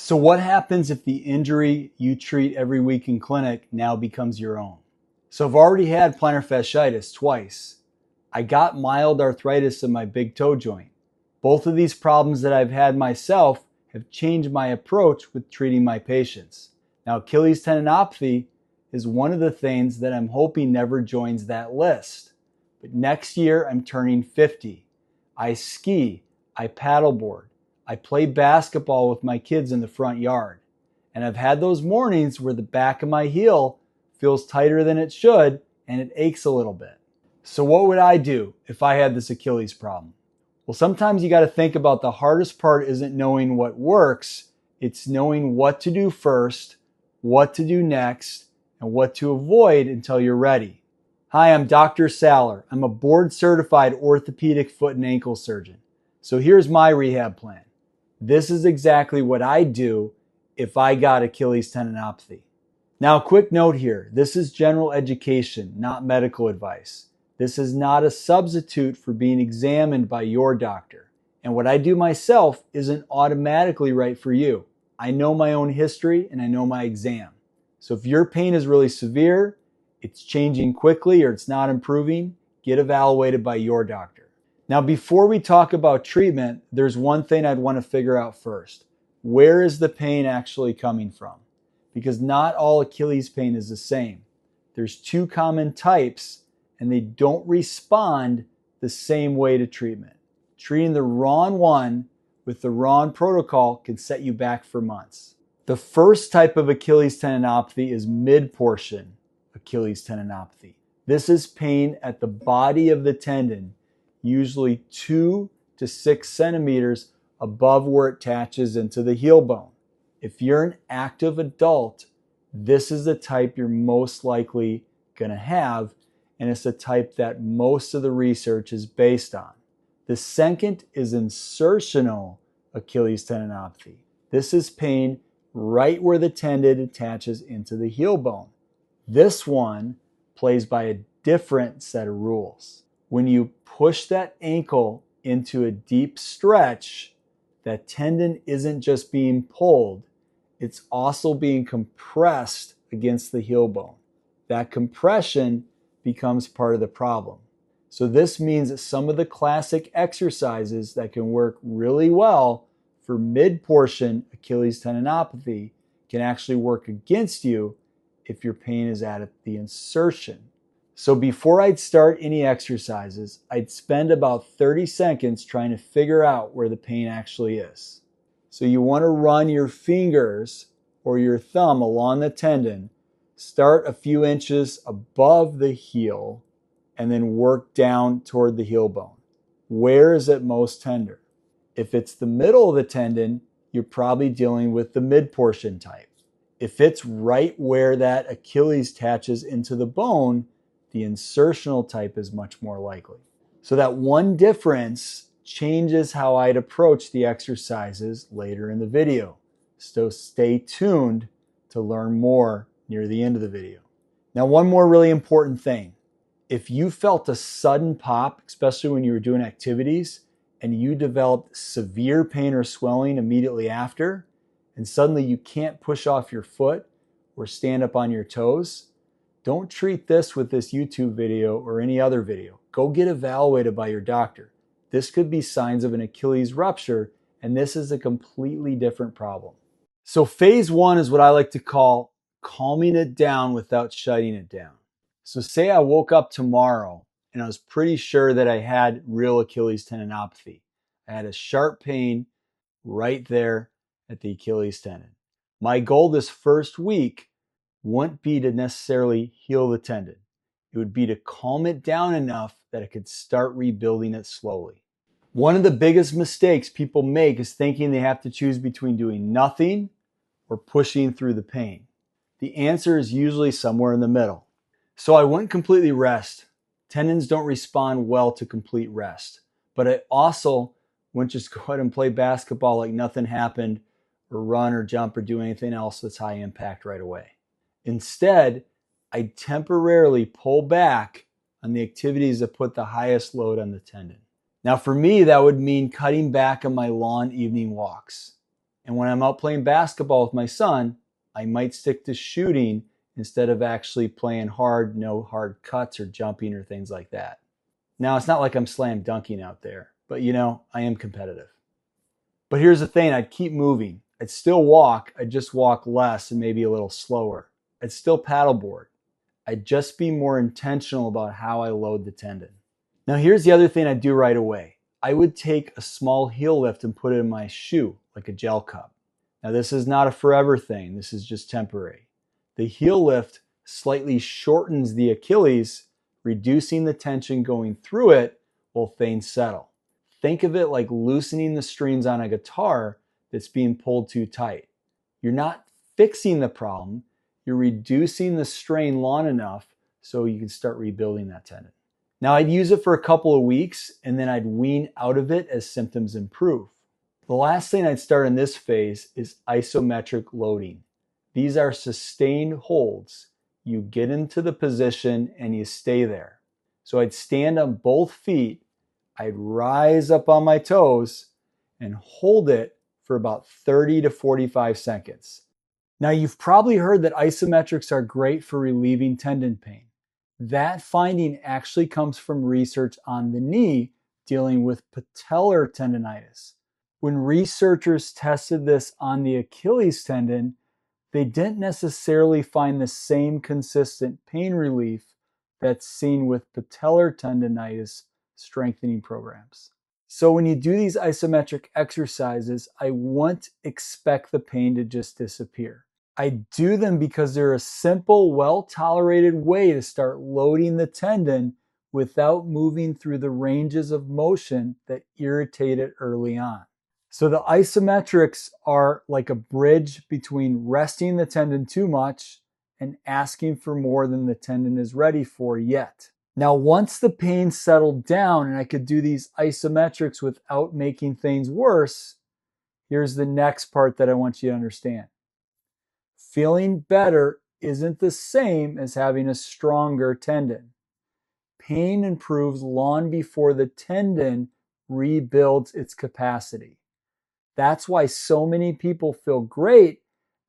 So what happens if the injury you treat every week in clinic now becomes your own? So I've already had plantar fasciitis twice. I got mild arthritis in my big toe joint. Both of these problems that I've had myself have changed my approach with treating my patients. Now, Achilles tendinopathy is one of the things that I'm hoping never joins that list. But next year, I'm turning 50. I ski, I paddleboard, I play basketball with my kids in the front yard. And I've had those mornings where the back of my heel feels tighter than it should and it aches a little bit. So what would I do if I had this Achilles problem? Well, sometimes you got to think about the hardest part isn't knowing what works, it's knowing what to do first, what to do next, and what to avoid until you're ready. Hi, I'm Dr. Saller. I'm a board-certified orthopedic foot and ankle surgeon. So here's my rehab plan. This is exactly what I'd do if I got Achilles tendinopathy. Now, a quick note here. This is general education, not medical advice. This is not a substitute for being examined by your doctor. And what I do myself isn't automatically right for you. I know my own history and I know my exam. So if your pain is really severe, it's changing quickly, or it's not improving, get evaluated by your doctor. Now, before we talk about treatment, there's one thing I'd want to figure out first. Where is the pain actually coming from? Because not all Achilles pain is the same. There's two common types, and they don't respond the same way to treatment. Treating the wrong one with the wrong protocol can set you back for months. The first type of Achilles tendinopathy is midportion Achilles tendinopathy. This is pain at the body of the tendon, usually 2 to 6 centimeters above where it attaches into the heel bone. If you're an active adult, this is the type you're most likely going to have, and it's the type that most of the research is based on. The second is insertional Achilles tendinopathy. This is pain right where the tendon attaches into the heel bone. This one plays by a different set of rules. When you push that ankle into a deep stretch, that tendon isn't just being pulled, it's also being compressed against the heel bone. That compression becomes part of the problem. So this means that some of the classic exercises that can work really well for mid-portion Achilles tendinopathy can actually work against you if your pain is at the insertion. So before I'd start any exercises, I'd spend about 30 seconds trying to figure out where the pain actually is. So you want to run your fingers or your thumb along the tendon, start a few inches above the heel, and then work down toward the heel bone. Where is it most tender? If it's the middle of the tendon, you're probably dealing with the mid-portion type. If it's right where that Achilles attaches into the bone, the insertional type is much more likely. So that one difference changes how I'd approach the exercises later in the video. So stay tuned to learn more near the end of the video. Now, one more really important thing. If you felt a sudden pop, especially when you were doing activities, and you developed severe pain or swelling immediately after, and suddenly you can't push off your foot or stand up on your toes, don't treat this with this YouTube video or any other video. Go get evaluated by your doctor. This could be signs of an Achilles rupture, and this is a completely different problem. So phase one is what I like to call calming it down without shutting it down. So say I woke up tomorrow and I was pretty sure that I had real Achilles tendinopathy. I had a sharp pain right there at the Achilles tendon. My goal this first week wouldn't be to necessarily heal the tendon. It would be to calm it down enough that I could start rebuilding it slowly. One of the biggest mistakes people make is thinking they have to choose between doing nothing or pushing through the pain. The answer is usually somewhere in the middle. So I wouldn't completely rest. Tendons don't respond well to complete rest. But I also wouldn't just go ahead and play basketball like nothing happened, or run or jump or do anything else that's high impact right away. Instead, I'd temporarily pull back on the activities that put the highest load on the tendon. Now for me, that would mean cutting back on my long evening walks. And when I'm out playing basketball with my son, I might stick to shooting instead of actually playing hard, no hard cuts or jumping or things like that. Now, it's not like I'm slam dunking out there, but I am competitive. But here's the thing, I'd keep moving. I'd still walk, I'd just walk less and maybe a little slower. I'd still paddleboard. I'd just be more intentional about how I load the tendon. Now, here's the other thing I'd do right away. I would take a small heel lift and put it in my shoe, like a gel cup. Now, this is not a forever thing. This is just temporary. The heel lift slightly shortens the Achilles, reducing the tension going through it while things settle. Think of it like loosening the strings on a guitar that's being pulled too tight. You're not fixing the problem. You're reducing the strain long enough so you can start rebuilding that tendon. Now, I'd use it for a couple of weeks and then I'd wean out of it as symptoms improve. The last thing I'd start in this phase is isometric loading. These are sustained holds. You get into the position and you stay there. So I'd stand on both feet, I'd rise up on my toes and hold it for about 30 to 45 seconds. Now, you've probably heard that isometrics are great for relieving tendon pain. That finding actually comes from research on the knee dealing with patellar tendonitis. When researchers tested this on the Achilles tendon, they didn't necessarily find the same consistent pain relief that's seen with patellar tendonitis strengthening programs. So when you do these isometric exercises, I wouldn't expect the pain to just disappear. I do them because they're a simple, well-tolerated way to start loading the tendon without moving through the ranges of motion that irritate it early on. So the isometrics are like a bridge between resting the tendon too much and asking for more than the tendon is ready for yet. Now, once the pain settled down and I could do these isometrics without making things worse, here's the next part that I want you to understand. Feeling better isn't the same as having a stronger tendon. Pain improves long before the tendon rebuilds its capacity. That's why so many people feel great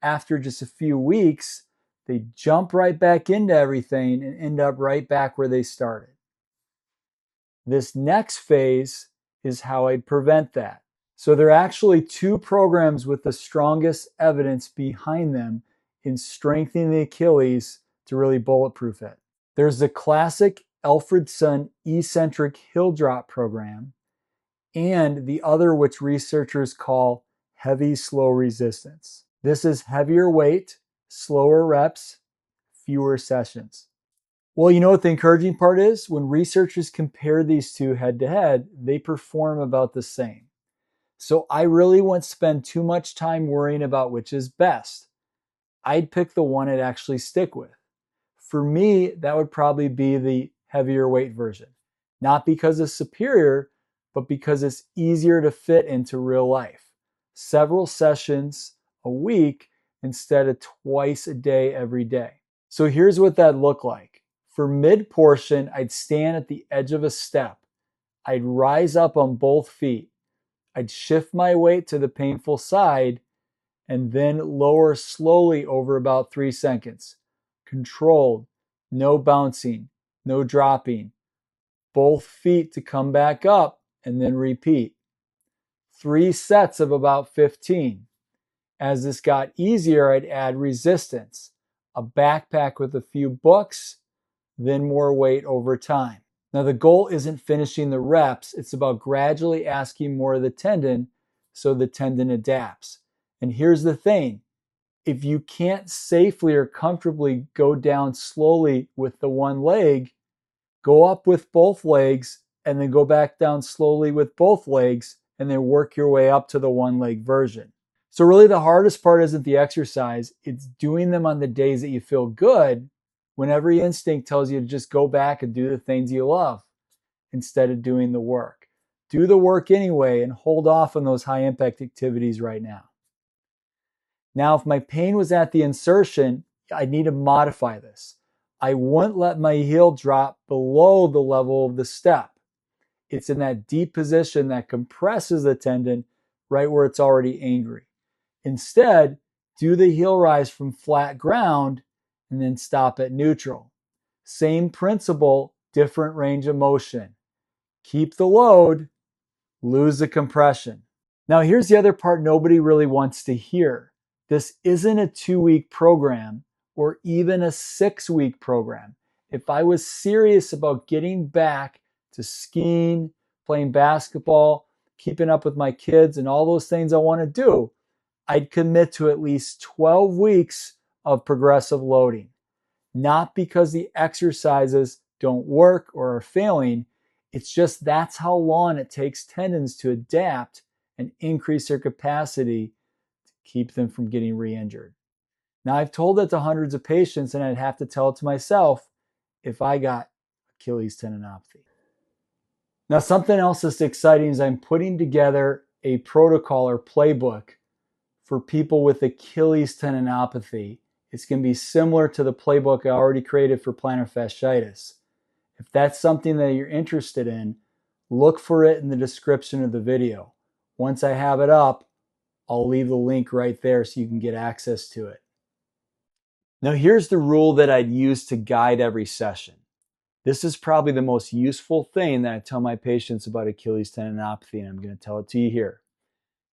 after just a few weeks. They jump right back into everything and end up right back where they started. This next phase is how I'd prevent that. So there are actually two programs with the strongest evidence behind them in strengthening the Achilles to really bulletproof it. There's the classic Alfredson eccentric heel drop program and the other, which researchers call heavy slow resistance. This is heavier weight, slower reps, fewer sessions. Well, you know what the encouraging part is? When researchers compare these two head to head, they perform about the same. So I really wouldn't spend too much time worrying about which is best. I'd pick the one I'd actually stick with. For me, that would probably be the heavier weight version. Not because it's superior, but because it's easier to fit into real life. Several sessions a week instead of twice a day every day. So here's what that looked like. For mid portion, I'd stand at the edge of a step. I'd rise up on both feet. I'd shift my weight to the painful side and then lower slowly over about 3 seconds. Controlled, no bouncing, no dropping. Both feet to come back up and then repeat. 3 sets of about 15. As this got easier, I'd add resistance, a backpack with a few books, then more weight over time. Now, the goal isn't finishing the reps. It's about gradually asking more of the tendon so the tendon adapts. And here's the thing. If you can't safely or comfortably go down slowly with the one leg, go up with both legs and then go back down slowly with both legs and then work your way up to the one leg version. So really the hardest part isn't the exercise. It's doing them on the days that you feel good when every instinct tells you to just go back and do the things you love instead of doing the work. Do the work anyway and hold off on those high impact activities right now. Now, if my pain was at the insertion, I need to modify this. I wouldn't let my heel drop below the level of the step. It's in that deep position that compresses the tendon right where it's already angry. Instead, do the heel rise from flat ground and then stop at neutral. Same principle, different range of motion. Keep the load, lose the compression. Now, here's the other part nobody really wants to hear. This isn't a 2-week program or even a 6-week program. If I was serious about getting back to skiing, playing basketball, keeping up with my kids, and all those things I want to do, I'd commit to at least 12 weeks of progressive loading. Not because the exercises don't work or are failing. It's just that's how long it takes tendons to adapt and increase their capacity to keep them from getting re-injured. Now, I've told that to hundreds of patients, and I'd have to tell it to myself if I got Achilles tendinopathy. Now, something else that's exciting is I'm putting together a protocol or playbook for people with Achilles tendinopathy. It's going to be similar to the playbook I already created for plantar fasciitis. If that's something that you're interested in, look for it in the description of the video. Once I have it up, I'll leave the link right there so you can get access to it. Now, here's the rule that I'd use to guide every session. This is probably the most useful thing that I tell my patients about Achilles tendinopathy, and I'm going to tell it to you here.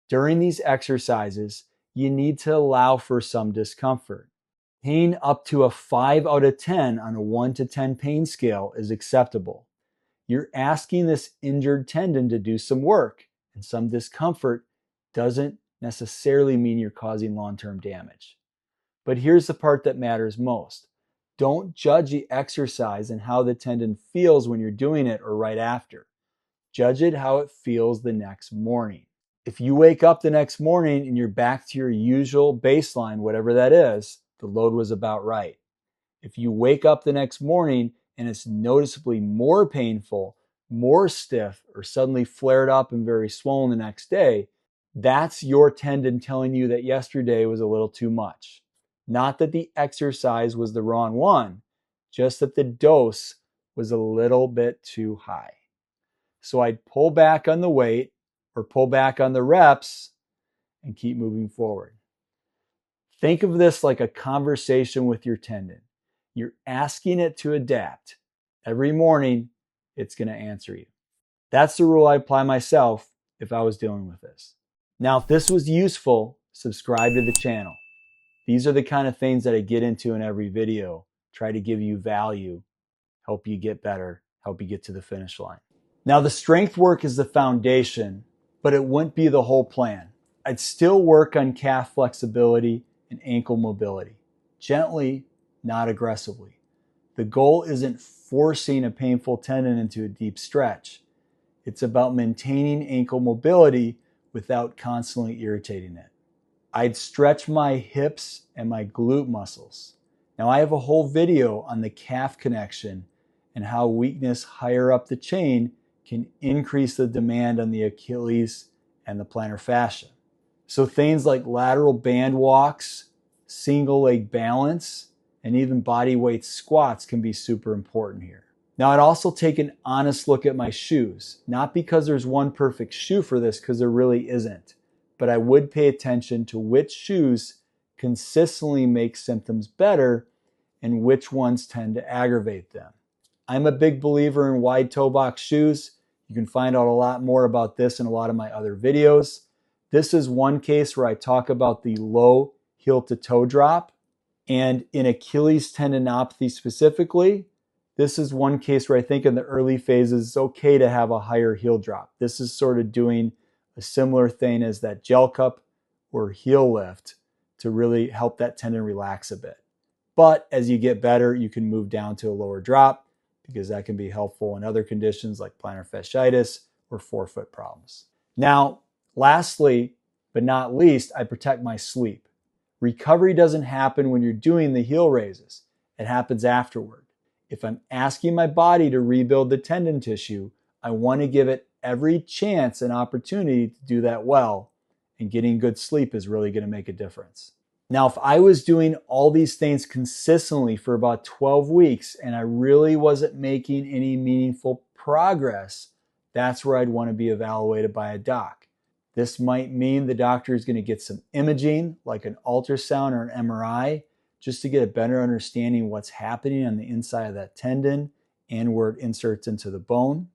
During these exercises, you need to allow for some discomfort. Pain up to a 5 out of 10 on a 1 to 10 pain scale is acceptable. You're asking this injured tendon to do some work, and some discomfort doesn't necessarily mean you're causing long-term damage. But here's the part that matters most. Don't judge the exercise and how the tendon feels when you're doing it or right after. Judge it how it feels the next morning. If you wake up the next morning and you're back to your usual baseline, whatever that is, the load was about right. If you wake up the next morning and it's noticeably more painful, more stiff, or suddenly flared up and very swollen the next day, that's your tendon telling you that yesterday was a little too much. Not that the exercise was the wrong one, just that the dose was a little bit too high. So I'd pull back on the weight or pull back on the reps and keep moving forward. Think of this like a conversation with your tendon. You're asking it to adapt. Every morning, it's going to answer you. That's the rule I apply myself if I was dealing with this. Now, if this was useful, subscribe to the channel. These are the kind of things that I get into in every video. Try to give you value, help you get better, help you get to the finish line. Now, the strength work is the foundation, but it wouldn't be the whole plan. I'd still work on calf flexibility and ankle mobility. Gently, not aggressively. The goal isn't forcing a painful tendon into a deep stretch. It's about maintaining ankle mobility without constantly irritating it. I'd stretch my hips and my glute muscles. Now, I have a whole video on the calf connection and how weakness higher up the chain can increase the demand on the Achilles and the plantar fascia. So things like lateral band walks, single leg balance, and even body weight squats can be super important here. Now, I'd also take an honest look at my shoes, not because there's one perfect shoe for this, because there really isn't, but I would pay attention to which shoes consistently make symptoms better and which ones tend to aggravate them. I'm a big believer in wide toe box shoes. You can find out a lot more about this in a lot of my other videos. This is one case where I talk about the low heel to toe drop. And in Achilles tendinopathy specifically, this is one case where I think in the early phases, it's okay to have a higher heel drop. This is sort of doing a similar thing as that gel cup or heel lift to really help that tendon relax a bit. But as you get better, you can move down to a lower drop because that can be helpful in other conditions like plantar fasciitis or forefoot problems. Now, lastly, but not least, I protect my sleep. Recovery doesn't happen when you're doing the heel raises. It happens afterward. If I'm asking my body to rebuild the tendon tissue, I want to give it every chance and opportunity to do that well, and getting good sleep is really going to make a difference. Now, if I was doing all these things consistently for about 12 weeks and I really wasn't making any meaningful progress, that's where I'd want to be evaluated by a doc. This might mean the doctor is going to get some imaging, like an ultrasound or an MRI, just to get a better understanding of what's happening on the inside of that tendon and where it inserts into the bone.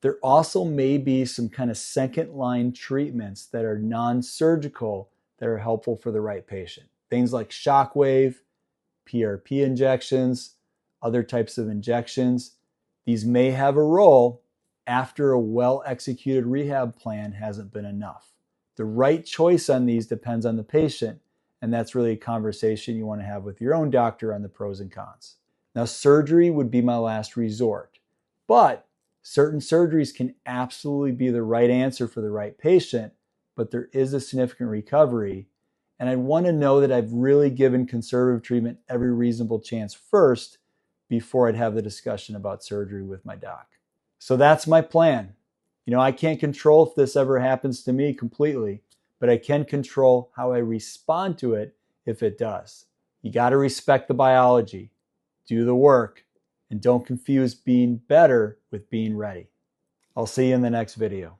There also may be some kind of second line treatments that are non-surgical that are helpful for the right patient. Things like shockwave, PRP injections, other types of injections. These may have a role after a well-executed rehab plan hasn't been enough. The right choice on these depends on the patient, and that's really a conversation you want to have with your own doctor on the pros and cons. Now, surgery would be my last resort, but certain surgeries can absolutely be the right answer for the right patient, but there is a significant recovery, and I want to know that I've really given conservative treatment every reasonable chance first before I'd have the discussion about surgery with my doc. So that's my plan. I can't control if this ever happens to me completely, but I can control how I respond to it if it does. You got to respect the biology, do the work, and don't confuse being better with being ready. I'll see you in the next video.